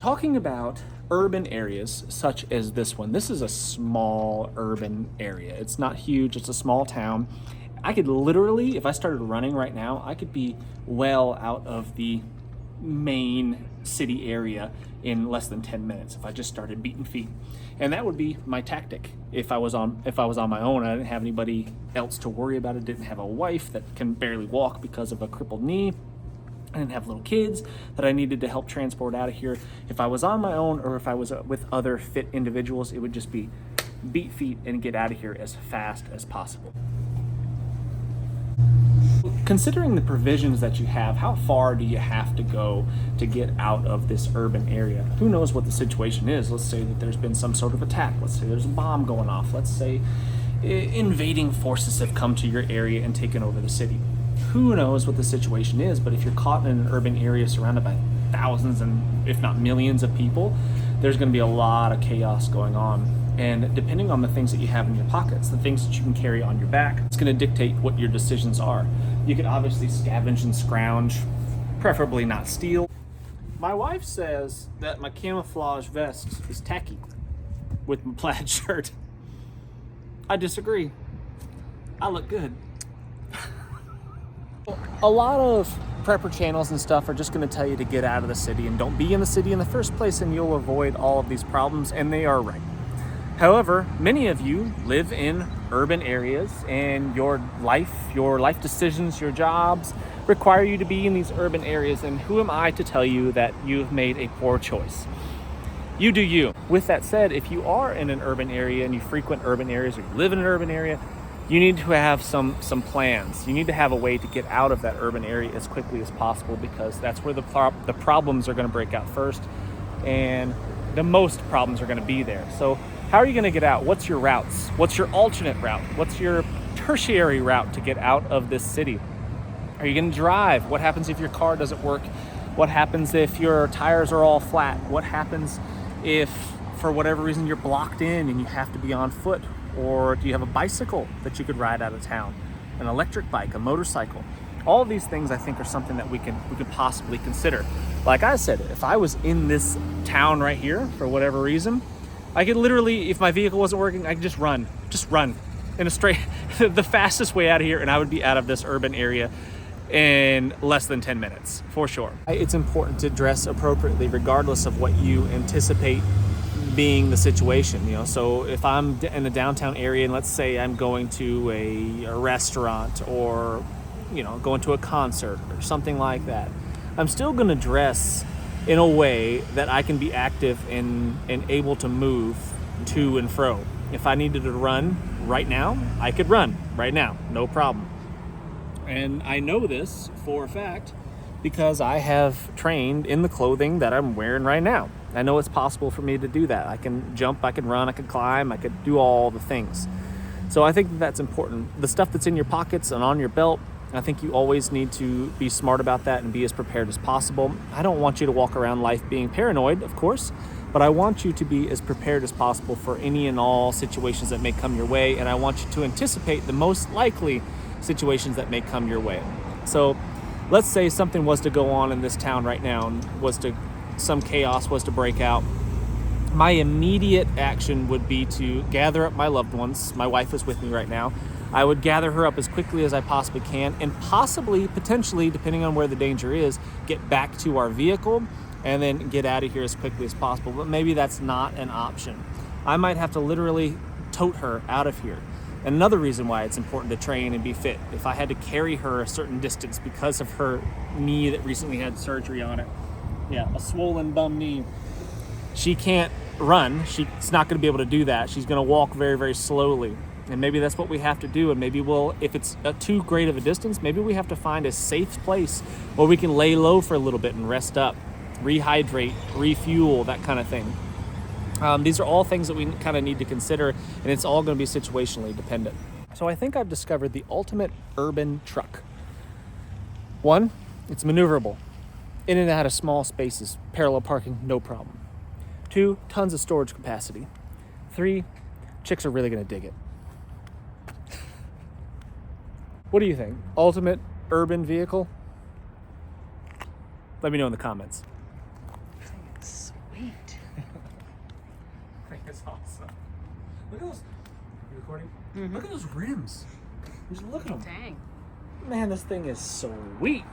Talking about urban areas such as this one, this is a small urban area. It's not huge, it's a small town. I could literally, if I started running right now, I could be well out of the main city area in less than 10 minutes if I just started beating feet. And that would be my tactic if I was on my own. I didn't have anybody else to worry about it, didn't have a wife that can barely walk because of a crippled knee. I didn't have little kids that I needed to help transport out of here. If I was on my own or if I was with other fit individuals, it would just be beat feet and get out of here as fast as possible. Considering the provisions that you have, how far do you have to go to get out of this urban area? Who knows what the situation is? Let's say that there's been some sort of attack. Let's say there's a bomb going off. Let's say invading forces have come to your area and taken over the city. Who knows what the situation is, but if you're caught in an urban area surrounded by thousands and if not millions of people, there's going to be a lot of chaos going on. And depending on the things that you have in your pockets, the things that you can carry on your back, it's going to dictate what your decisions are. You can obviously scavenge and scrounge, preferably not steal. My wife says that my camouflage vest is tacky with my plaid shirt. I disagree. I look good. A lot of prepper channels and stuff are just going to tell you to get out of the city and don't be in the city in the first place, and you'll avoid all of these problems, and they are right. However, many of you live in urban areas and your life decisions, your jobs require you to be in these urban areas, and who am I to tell you that you've made a poor choice? You do you. With that said, if you are in an urban area and you frequent urban areas or you live in an urban area, you need to have some plans. You need to have a way to get out of that urban area as quickly as possible, because that's where the problems are going to break out first, and the most problems are going to be there. So how are you going to get out? What's your routes? What's your alternate route? What's your tertiary route to get out of this city? Are you going to drive? What happens if your car doesn't work? What happens if your tires are all flat? What happens if for whatever reason you're blocked in and you have to be on foot? Or do you have a bicycle that you could ride out of town? An electric bike, a motorcycle? All of these things I think are something that we could possibly consider. Like I said, if I was in this town right here for whatever reason, I could literally, if my vehicle wasn't working, I could just run in a straight, the fastest way out of here, and I would be out of this urban area in less than 10 minutes, for sure. It's important to dress appropriately regardless of what you anticipate being the situation, so if I'm in the downtown area and let's say I'm going to a restaurant or going to a concert or something like that, I'm still going to dress in a way that I can be active and able to move to and fro. If I needed to run right now, I could run right now, no problem. And I know this for a fact because I have trained in the clothing that I'm wearing right now. I know it's possible for me to do that. I can jump, I can run, I can climb, I could do all the things. So I think that's important. The stuff that's in your pockets and on your belt, I think you always need to be smart about that and be as prepared as possible. I don't want you to walk around life being paranoid, of course, but I want you to be as prepared as possible for any and all situations that may come your way, and I want you to anticipate the most likely situations that may come your way. So let's say something was to go on in this town right now and some chaos was to break out. My immediate action would be to gather up my loved ones. My wife is with me right now. I would gather her up as quickly as I possibly can and potentially, depending on where the danger is, get back to our vehicle and then get out of here as quickly as possible. But maybe that's not an option. I might have to literally tote her out of here. And another reason why it's important to train and be fit, if I had to carry her a certain distance because of her knee that recently had surgery on it, a swollen bum knee, she can't run. She's not going to be able to do that. She's going to walk very, very slowly. And maybe that's what we have to do. And maybe if it's too great of a distance, maybe we have to find a safe place where we can lay low for a little bit and rest up, rehydrate, refuel, that kind of thing. These are all things that we kind of need to consider, and it's all going to be situationally dependent. So I think I've discovered the ultimate urban truck. 1, it's maneuverable. In and out of small spaces, parallel parking, no problem. 2, tons of storage capacity. 3, chicks are really going to dig it. What do you think? Ultimate urban vehicle? Let me know in the comments. Sweet. is awesome. Look at those. You recording? Mm-hmm. Look at those rims. Just look at them. Dang. Man, this thing is sweet.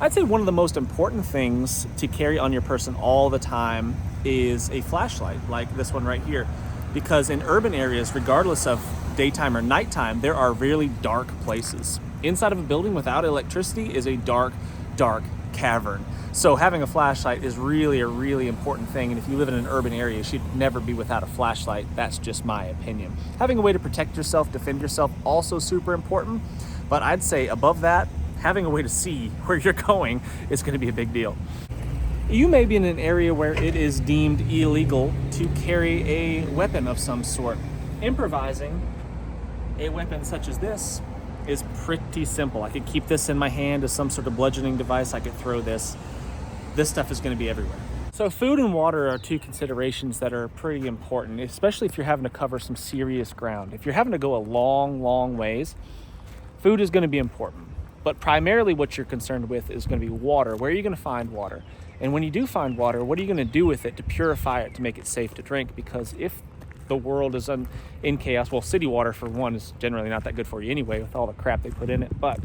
I'd say one of the most important things to carry on your person all the time is a flashlight, like this one right here. Because in urban areas, regardless of daytime or nighttime, there are really dark places. Inside of a building without electricity is a dark, dark cavern. So having a flashlight is really a really important thing. And if you live in an urban area, you should never be without a flashlight. That's just my opinion. Having a way to protect yourself, defend yourself, also super important. But I'd say above that, having a way to see where you're going is going to be a big deal. You may be in an area where it is deemed illegal to carry a weapon of some sort. Improvising a weapon such as this is pretty simple. I could keep this in my hand as some sort of bludgeoning device. I could throw this. This stuff is going to be everywhere. So food and water are two considerations that are pretty important, especially if you're having to cover some serious ground. If you're having to go a long, long ways, food is going to be important. But primarily what you're concerned with is going to be water. Where are you going to find water? And when you do find water, what are you going to do with it to purify it, to make it safe to drink? Because if the world is in chaos, well, city water, for one, is generally not that good for you anyway with all the crap they put in it. But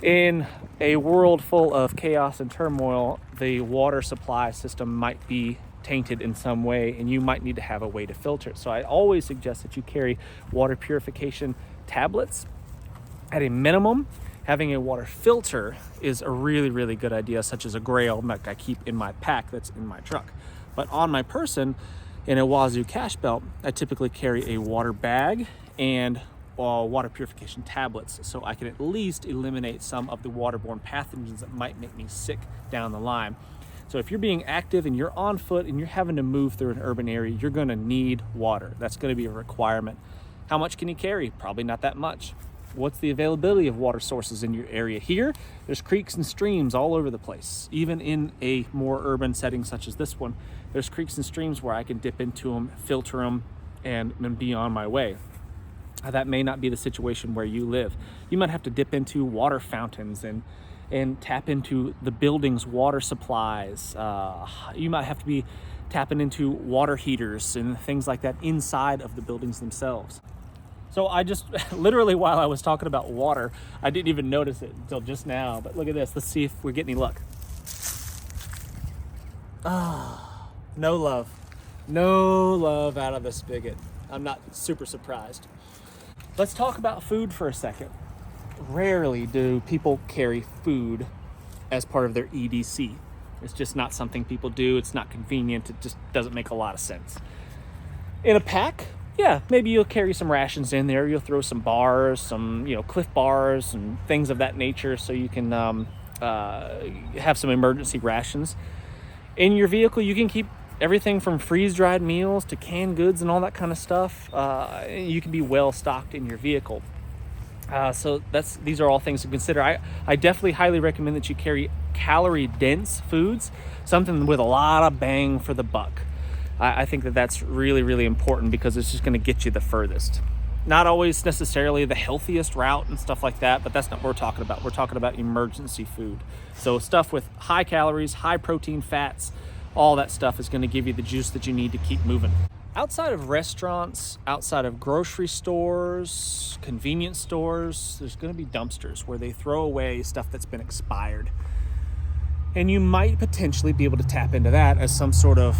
in a world full of chaos and turmoil, the water supply system might be tainted in some way, and you might need to have a way to filter it. So I always suggest that you carry water purification tablets. At a minimum, having a water filter is a really, really good idea, such as a Grail that I keep in my pack that's in my truck. But on my person, in a Wazoo cash belt, I typically carry a water bag and water purification tablets, so I can at least eliminate some of the waterborne pathogens that might make me sick down the line. So if you're being active and you're on foot and you're having to move through an urban area, you're going to need water. That's going to be a requirement. How much can you carry? Probably not that much. What's the availability of water sources in your area? Here, there's creeks and streams all over the place. Even in a more urban setting such as this one, there's creeks and streams where I can dip into them, filter them, and be on my way. That may not be the situation where you live. You might have to dip into water fountains and tap into the building's water supplies. You might have to be tapping into water heaters and things like that inside of the buildings themselves. So I just, literally while I was talking about water, I didn't even notice it until just now. But look at this. Let's see if we get any luck. No love. No love out of the spigot. I'm not super surprised. Let's talk about food for a second. Rarely do people carry food as part of their EDC. It's just not something people do. It's not convenient. It just doesn't make a lot of sense. In a pack, yeah, maybe you'll carry some rations in there. You'll throw some bars, some Cliff bars and things of that nature, so you can have some emergency rations. In your vehicle, you can keep everything from freeze-dried meals to canned goods and all that kind of stuff. You can be well stocked in your vehicle. So these are all things to consider. I definitely highly recommend that you carry calorie-dense foods, something with a lot of bang for the buck. I think that's really, really important because it's just going to get you the furthest. Not always necessarily the healthiest route and stuff like that, but that's not what we're talking about. We're talking about emergency food. So stuff with high calories, high protein, fats, all that stuff is going to give you the juice that you need to keep moving. Outside of restaurants, outside of grocery stores, convenience stores, there's going to be dumpsters where they throw away stuff that's been expired. And you might potentially be able to tap into that as some sort of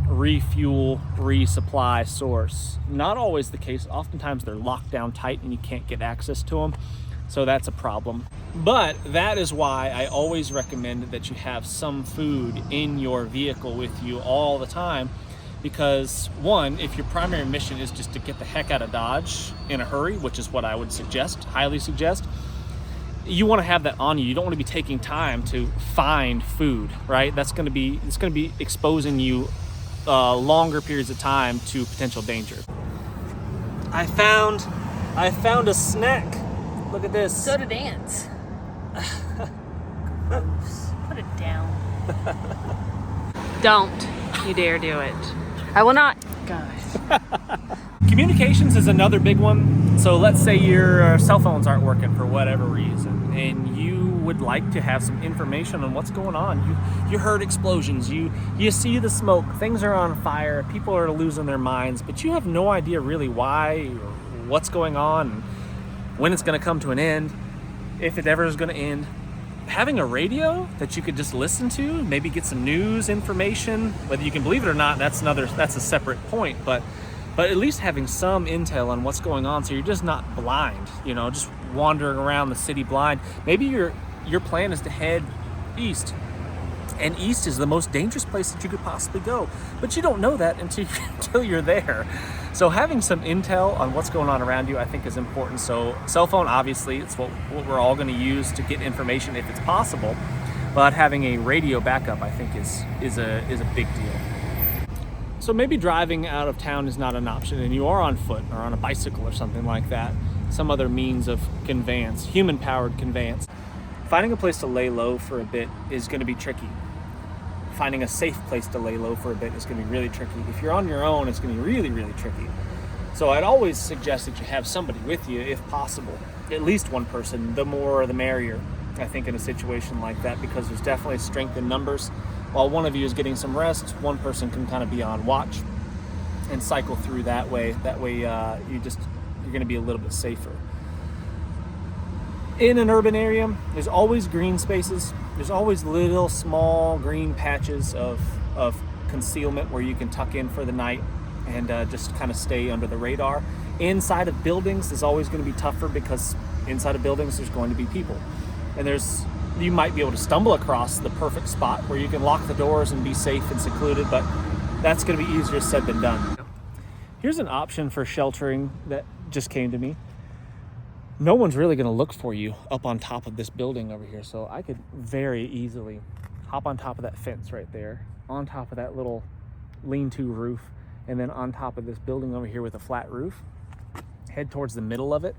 refuel, resupply source. Not always the case. Oftentimes they're locked down tight and you can't get access to them. So that's a problem. But that is why I always recommend that you have some food in your vehicle with you all the time. Because one, if your primary mission is just to get the heck out of Dodge in a hurry, which is what I would suggest, highly suggest, you want to have that on you. You don't want to be taking time to find food, right? It's going to be exposing you longer periods of time to potential danger. I found a snack. Look at this. Soda dance. Put it down. Don't you dare do it. I will not. Guys. Communications is another big one. So let's say your cell phones aren't working for whatever reason and you would like to have some information on what's going on. You heard explosions, you see the smoke, things are on fire, people are losing their minds, but you have no idea really why or what's going on, when it's going to come to an end, if it ever is going to end. Having a radio that you could just listen to, maybe get some news information, whether you can believe it or not, that's a separate point, but at least having some intel on what's going on, so you're just not blind, just wandering around the city blind. Maybe your plan is to head east, and east is the most dangerous place that you could possibly go, but you don't know that until you're there. So having some intel on what's going on around you, I think, is important. So cell phone, obviously, it's what we're all going to use to get information if it's possible, but having a radio backup, I think, is a big deal. So maybe driving out of town is not an option, and you are on foot or on a bicycle or something like that, some other means of conveyance, human-powered conveyance. Finding a place to lay low for a bit is going to be tricky. Finding a safe place to lay low for a bit is going to be really tricky. If you're on your own, it's going to be really, really tricky. So I'd always suggest that you have somebody with you if possible. At least one person, the more the merrier, I think, in a situation like that, because there's definitely strength in numbers. While one of you is getting some rest, one person can kind of be on watch and cycle through that way. That way you're going to be a little bit safer. In an urban area, there's always green spaces. There's always little small green patches of concealment where you can tuck in for the night and just kind of stay under the radar. Inside of buildings is always going to be tougher, because inside of buildings there's going to be people. And you might be able to stumble across the perfect spot where you can lock the doors and be safe and secluded, but that's going to be easier said than done. Here's an option for sheltering that just came to me. No one's really going to look for you up on top of this building over here, so I could very easily hop on top of that fence right there, on top of that little lean-to roof, and then on top of this building over here with a flat roof, head towards the middle of it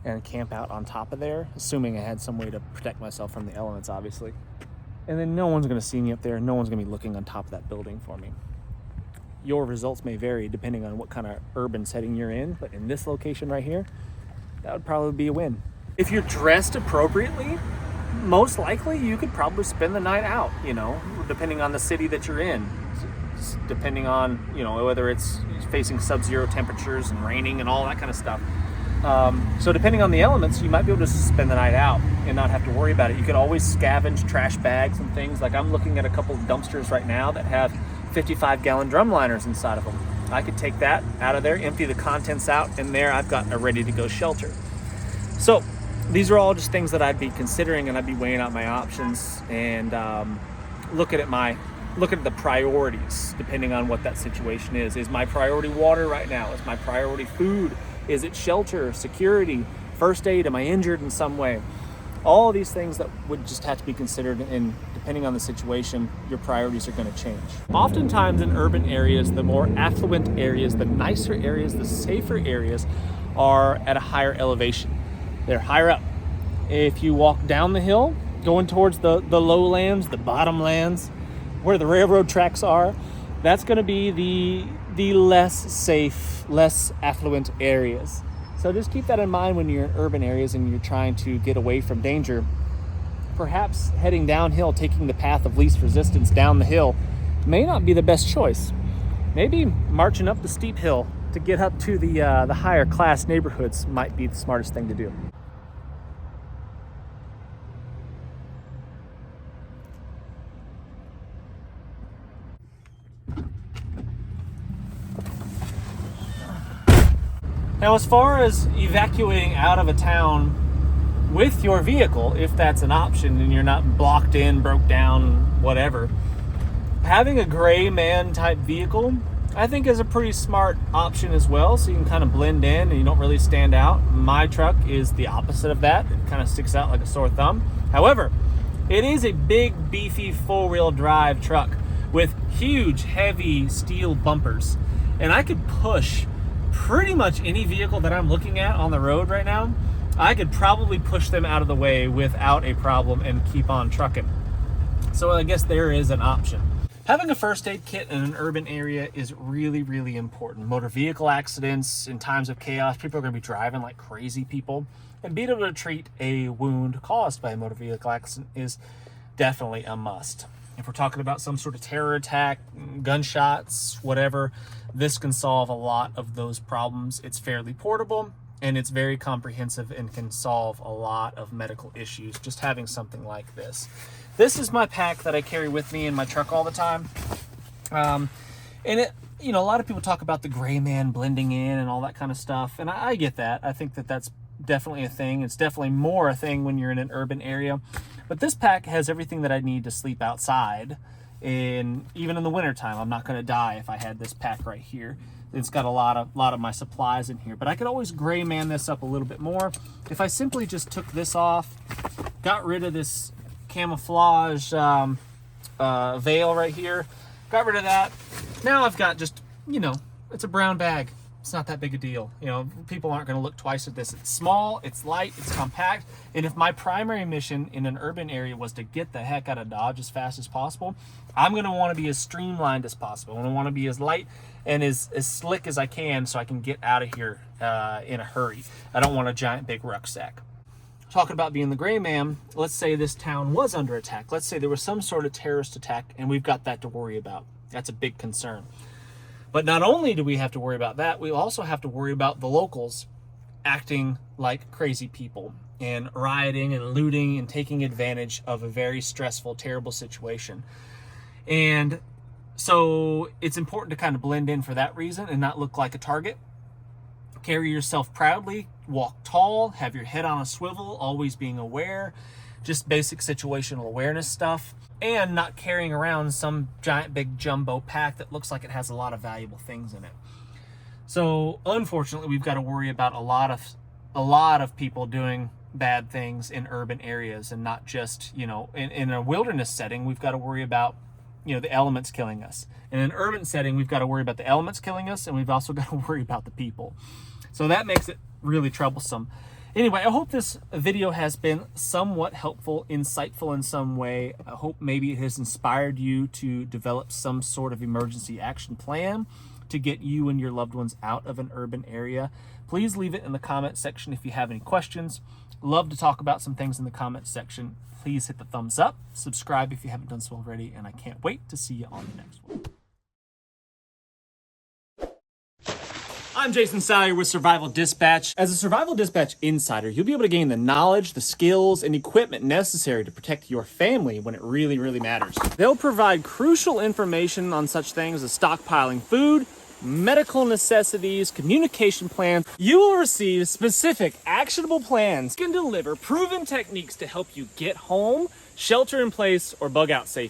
and camp out on top of there, assuming I had some way to protect myself from the elements, obviously. And then no one's going to see me up there. No one's going to be looking on top of that building for me. Your results may vary depending on what kind of urban setting you're in, but in this location right here, that would probably be a win. If you're dressed appropriately, most likely you could probably spend the night out, depending on the city that you're in. Depending on, whether it's facing sub-zero temperatures and raining and all that kind of stuff. So depending on the elements, you might be able to spend the night out and not have to worry about it. You could always scavenge trash bags and things. Like, I'm looking at a couple of dumpsters right now that have 55-gallon drum liners inside of them. I could take that out of there, empty the contents out, and there I've got a ready-to-go shelter. So these are all just things that I'd be considering, and I'd be weighing out my options and looking at the priorities depending on what that situation is. Is my priority water right now? Is my priority food? Is it shelter, security, first aid? Am I injured in some way? All of these things that would just have to be considered, and depending on the situation, your priorities are going to change. Oftentimes in urban areas, the more affluent areas, the nicer areas, the safer areas are at a higher elevation. They're higher up. If you walk down the hill, going towards the lowlands, the bottomlands, where the railroad tracks are, that's going to be the less safe, less affluent areas. So just keep that in mind when you're in urban areas and you're trying to get away from danger. Perhaps heading downhill, taking the path of least resistance down the hill, may not be the best choice. Maybe marching up the steep hill to get up to the higher class neighborhoods might be the smartest thing to do. Now, as far as evacuating out of a town with your vehicle, if that's an option and you're not blocked in, broke down, whatever, having a gray man type vehicle, I think, is a pretty smart option as well, so you can kind of blend in and you don't really stand out. My truck is the opposite of that. It kind of sticks out like a sore thumb. However, it is a big, beefy, four-wheel drive truck with huge, heavy steel bumpers, and I could push pretty much any vehicle that I'm looking at on the road right now. I could probably push them out of the way without a problem and keep on trucking. So I guess there is an option. Having a first aid kit in an urban area is really, really important. Motor vehicle accidents, in times of chaos, people are going to be driving like crazy people. And being able to treat a wound caused by a motor vehicle accident is definitely a must. If we're talking about some sort of terror attack, gunshots, whatever, this can solve a lot of those problems. It's fairly portable and it's very comprehensive and can solve a lot of medical issues, just having something like this. This is my pack that I carry with me in my truck all the time. And it, you know, a lot of people talk about the gray man blending in and all that kind of stuff. And I get that. I think that that's definitely a thing. It's definitely more a thing when you're in an urban area. But this pack has everything that I need to sleep outside. And even in the wintertime, I'm not going to die if I had this pack right here. It's got a lot of my supplies in here. But I could always gray man this up a little bit more if I simply just took this off, got rid of this camouflage veil right here, got rid of that. Now I've got just, you know, it's a brown bag. It's not that big a deal. You know, people aren't going to look twice at this. It's small, it's light, it's compact. And if my primary mission in an urban area was to get the heck out of Dodge as fast as possible, I'm going to want to be as streamlined as possible. I'm going to want to be as light and as slick as I can so I can get out of here in a hurry. I don't want a giant big rucksack. Talking about being the gray man, let's say this town was under attack. Let's say there was some sort of terrorist attack and we've got that to worry about. That's a big concern. But not only do we have to worry about that, we also have to worry about the locals acting like crazy people and rioting and looting and taking advantage of a very stressful, terrible situation. And so it's important to kind of blend in for that reason and not look like a target. Carry yourself proudly, walk tall, have your head on a swivel, always being aware, just basic situational awareness stuff, and not carrying around some giant big jumbo pack that looks like it has a lot of valuable things in it. So unfortunately, we've got to worry about a lot of people doing bad things in urban areas, and not just, you know, in a wilderness setting, we've got to worry about, you know, the elements killing us. In an urban setting, we've got to worry about the elements killing us, and we've also got to worry about the people. So that makes it really troublesome. Anyway, I hope this video has been somewhat helpful, insightful in some way. I hope maybe it has inspired you to develop some sort of emergency action plan to get you and your loved ones out of an urban area. Please leave it in the comment section if you have any questions. Love to talk about some things in the comment section. Please hit the thumbs up, subscribe if you haven't done so already, and I can't wait to see you on the next one. I'm Jason Salyer with Survival Dispatch. As a Survival Dispatch insider, you'll be able to gain the knowledge, the skills, and equipment necessary to protect your family when it really, really matters. They'll provide crucial information on such things as stockpiling food, medical necessities, communication plans. You will receive specific, actionable plans that can deliver proven techniques to help you get home, shelter in place, or bug out safe.